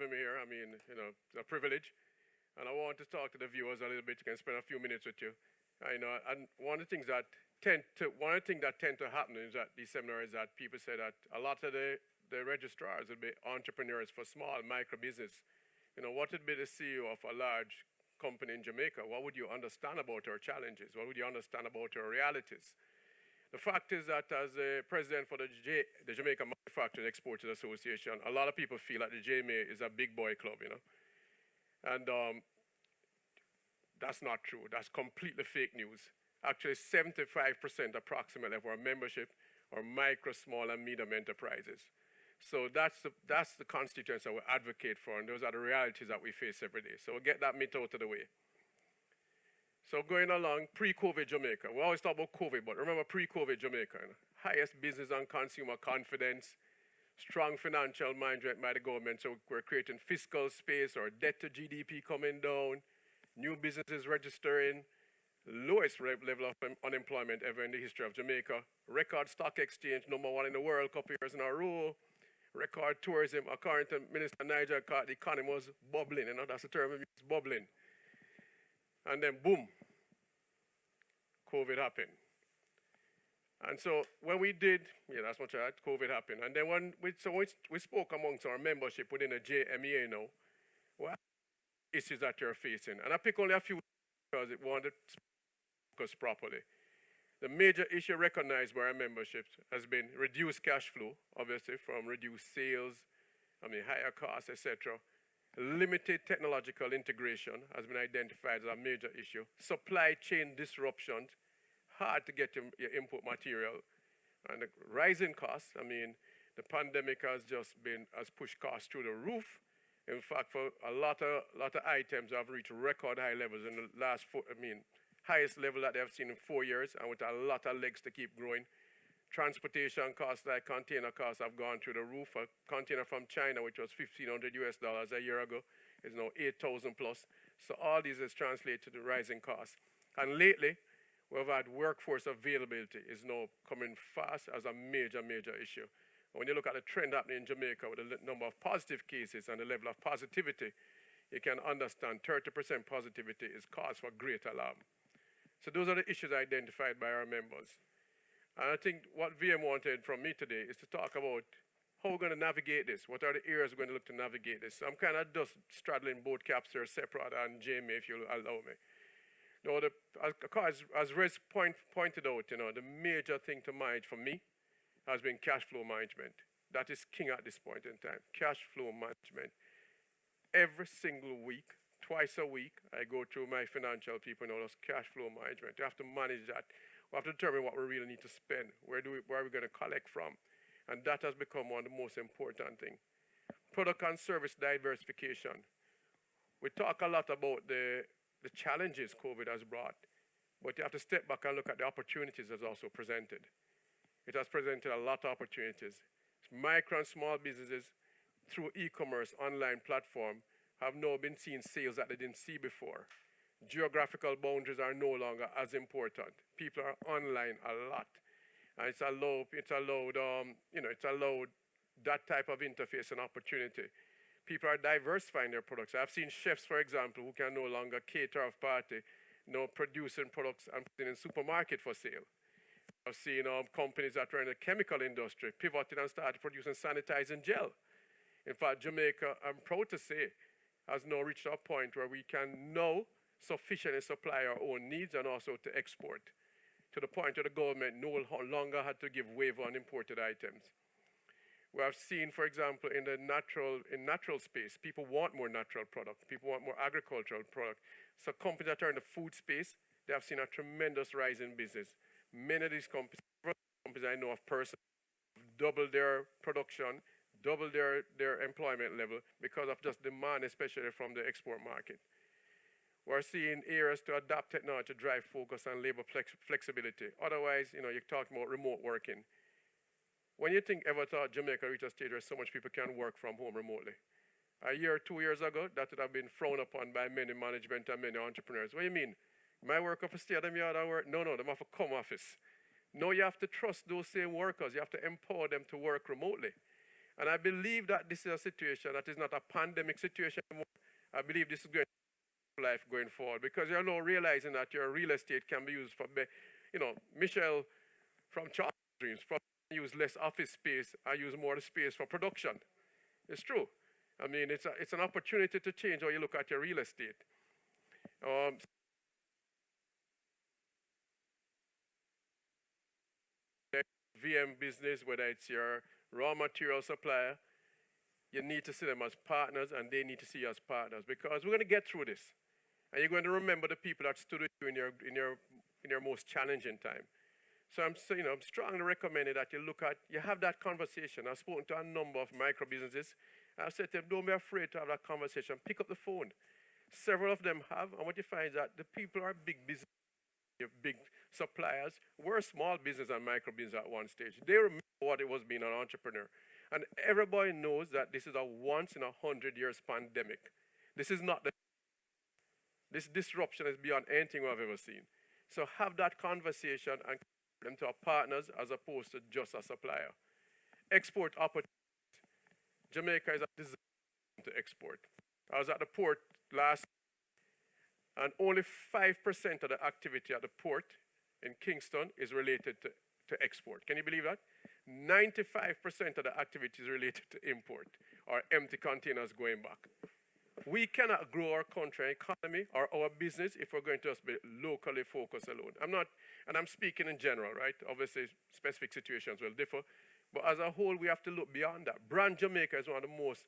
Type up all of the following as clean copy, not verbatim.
having me here. I mean, it's a privilege. And I want to talk to the viewers a little bit. You can spend a few minutes with you. And one of the things that tend to happen is that these seminars that people say that a lot of the registrars will be entrepreneurs for small micro business. What would be the CEO of a large company in Jamaica? What would you understand about our challenges? What would you understand about our realities? The fact is that as a president for the Jamaica Manufacturing Exporters Association, a lot of people feel that the JMEA is a big boy club, And that's not true. That's completely fake news. Actually, 75% approximately of our membership are micro, small, and medium enterprises. So that's the constituents that we advocate for, and those are the realities that we face every day. So we'll get that myth out of the way. So going along, pre-COVID Jamaica. We always talk about COVID, but remember pre-COVID Jamaica. Highest business and consumer confidence, strong financial management by the government. So we're creating fiscal space, or debt to GDP coming down, new businesses registering, lowest level of unemployment ever in the history of Jamaica, record stock exchange, #1 in the world, couple years in a row, record tourism. According to Minister Niger, the economy was bubbling. That's the term, it's bubbling. And then boom, COVID happened. And so when we did, that's much right, COVID happened. And then when we spoke amongst our membership within the JMEA now, what issues that you're facing? And I pick only a few because it wanted to focus properly. The major issue recognized by our membership has been reduced cash flow, obviously, from reduced sales, higher costs, etc. Limited technological integration has been identified as a major issue. Supply chain disruptions, hard to get your input material. And the rising costs, the pandemic has pushed costs through the roof. In fact, for a lot of items have reached record high levels in the last highest level that they have seen in 4 years, and with a lot of legs to keep growing. Transportation costs, like container costs, have gone through the roof. A container from China, which was $1,500 a year ago, is now 8,000 plus. So all these is translated to the rising costs. And lately, we've had workforce availability is now coming fast as a major, major issue. When you look at the trend happening in Jamaica with the number of positive cases and the level of positivity, you can understand 30% positivity is cause for great alarm. So those are the issues identified by our members. And I think what VM wanted from me today is to talk about how we're going to navigate this. What are the areas we're going to look to navigate this? So I'm kind of just straddling both caps here, separate and JMEA, if you'll allow me. As Rez pointed out, the major thing to manage for me has been cash flow management. That is king at this point in time, cash flow management. Every single week, twice a week, I go through my financial people, that's cash flow management. You have to manage that. We have to determine what we really need to spend. Where are we going to collect from? And that has become one of the most important things. Product and service diversification. We talk a lot about the challenges COVID has brought, but you have to step back and look at the opportunities that's also presented. It has presented a lot of opportunities. Micro and small businesses through e-commerce online platform have now been seeing sales that they didn't see before. Geographical boundaries are no longer as important. People are online a lot. And it's allowed that type of interface and opportunity. People are diversifying their products. I've seen chefs, for example, who can no longer cater off party, producing products and putting in supermarket for sale. I've seen companies that are in the chemical industry pivoted and started producing sanitizing gel. In fact, Jamaica, I'm proud to say, has now reached a point where we can now sufficiently supply our own needs and also to export, to the point where the government no longer had to give waiver on imported items. We have seen, for example, in natural space, people want more natural products. People want more agricultural products. So companies that are in the food space, they have seen a tremendous rise in business. Many of these companies I know of personally, double their production, double their employment level because of just demand, especially from the export market. We're seeing areas to adapt technology to drive focus and labor flexibility. Otherwise, you're talking about remote working. When you ever thought Jamaica reached a stage where so much people can work from home remotely? A year, 2 years ago, that would have been frowned upon by many management and many entrepreneurs. What do you mean? My work have to stay at them yard and work? No, they have to come office. No, you have to trust those same workers. You have to empower them to work remotely. And I believe that this is a situation that is not a pandemic situation anymore. I believe this is going to be life going forward because you're now realizing that your real estate can be used for, Michelle from Charles Dreams probably use less office space and use more space for production. It's true. I mean, it's an opportunity to change how you look at your real estate. Um, VM business, whether it's your raw material supplier, you need to see them as partners and they need to see you as partners because we're going to get through this. And you're going to remember the people that stood with you in your most challenging time. So I'm strongly recommending that you have that conversation. I've spoken to a number of micro businesses. I've said to them, don't be afraid to have that conversation. Pick up the phone. Several of them have, and what you find is that the people are big business, big suppliers. We're a small business and micro business at one stage. They remember what it was being an entrepreneur. And everybody knows that this is a once in 100 years pandemic. This is not this disruption is beyond anything we've ever seen. So have that conversation and them to our partners as opposed to just a supplier. Export opportunities. Jamaica is a disaster to export. I was at the port last, and only 5% of the activity at the port in Kingston is related to export. Can you believe that? 95% of the activity is related to import or empty containers going back. We cannot grow our country economy or our business if we're going to just be locally focused alone. I'm speaking in general, right? Obviously, specific situations will differ. But as a whole, we have to look beyond that. Brand Jamaica is one of the most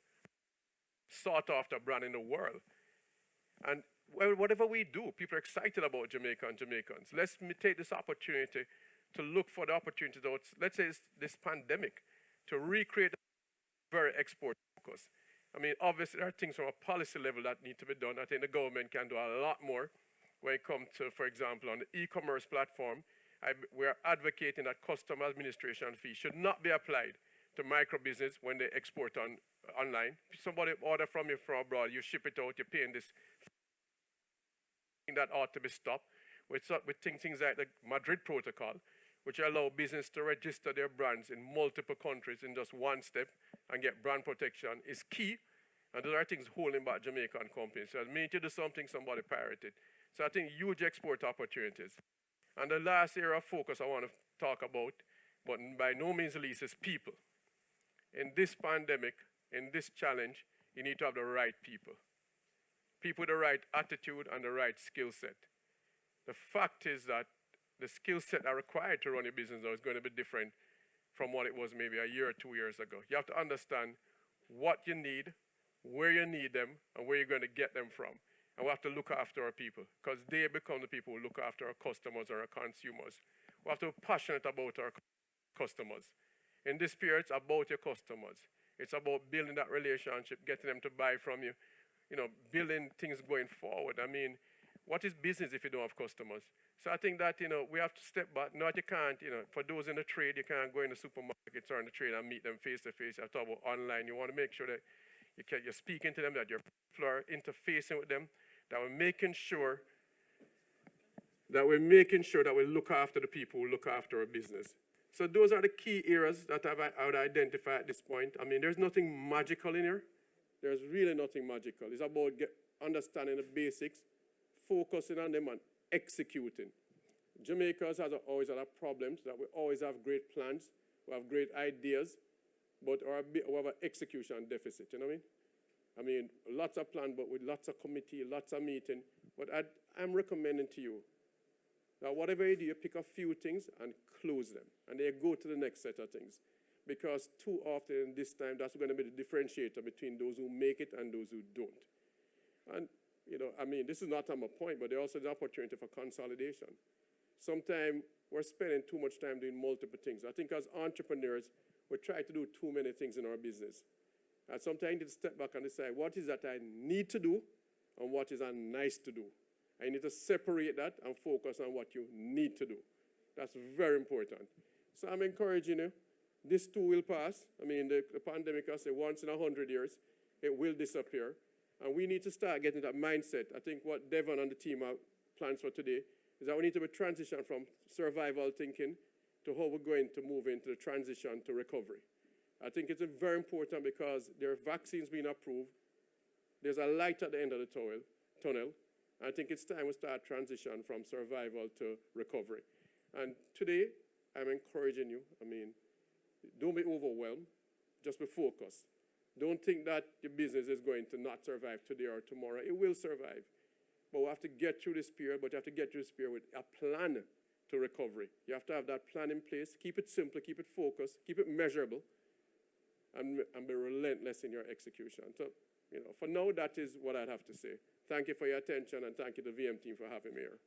sought after brand in the world. And whatever we do, people are excited about Jamaica and Jamaicans. Let's take this opportunity to look for the opportunities, let's say this pandemic, to recreate a very export focus. I mean, obviously, there are things from a policy level that need to be done. I think the government can do a lot more when it comes to, for example, on the e-commerce platform. We are advocating that customer administration fee should not be applied to micro business when they export online. Somebody order from you from abroad, you ship it out, you're paying this. That ought to be stopped. With things like the Madrid Protocol, which allow business to register their brands in multiple countries in just one step and get brand protection is key. And those are things holding back Jamaican companies. So we need to do something, somebody pirated. So I think huge export opportunities. And the last area of focus I want to talk about, but by no means least, is people. In this pandemic, in this challenge, you need to have the right people. People with the right attitude and the right skill set. The fact is that the skill set that are required to run your business now is going to be different from what it was maybe a year or 2 years ago. You have to understand what you need, where you need them, and where you're going to get them from. And we have to look after our people because they become the people who look after our customers or our consumers. We have to be passionate about our customers. In this period, it's about your customers. It's about building that relationship, getting them to buy from you, building things going forward. I mean, what is business if you don't have customers? So I think that, we have to step back. Not you can't, for those in the trade, you can't go in the supermarkets or in the trade and meet them face to face. I talk about online. You want to make sure that you're speaking to them, that you're interfacing with them, that we're making sure that we look after the people who look after our business. So those are the key areas that I would identify at this point. I mean, there's nothing magical in here. There's really nothing magical. It's about understanding the basics, focusing on them and executing. Jamaicans has always had a problem that we always have great plans, we have great ideas, but we have an execution deficit, you know what I mean? I mean, lots of plans, but with lots of committee, lots of meeting. But I'm recommending to you that whatever you do, you pick a few things and close them. And then you go to the next set of things. Because too often in this time, that's going to be the differentiator between those who make it and those who don't. And, I mean, this is not on my point, but there's also the opportunity for consolidation. Sometimes we're spending too much time doing multiple things. I think as entrepreneurs, we try to do too many things in our business. And sometimes you need to step back and decide what is that I need to do and what is nice to do. And you need to separate that and focus on what you need to do. That's very important. So I'm encouraging you. This too will pass. I mean, the pandemic, I say, once in 100 years, it will disappear. And we need to start getting that mindset. I think what Devon and the team have plans for today is that we need to be transition from survival thinking to how we're going to move into the transition to recovery. I think it's very important because there are vaccines being approved. There's a light at the end of the tunnel. I think it's time we start transition from survival to recovery. And today, I'm encouraging you. I mean, don't be overwhelmed. Just be focused. Don't think that your business is going to not survive today or tomorrow. It will survive. But we have to get through this period, but you have to get through this period with a plan to recovery. You have to have that plan in place. Keep it simple, keep it focused, keep it measurable, and be relentless in your execution. So, for now, that is what I'd have to say. Thank you for your attention, and thank you to the VM team for having me here.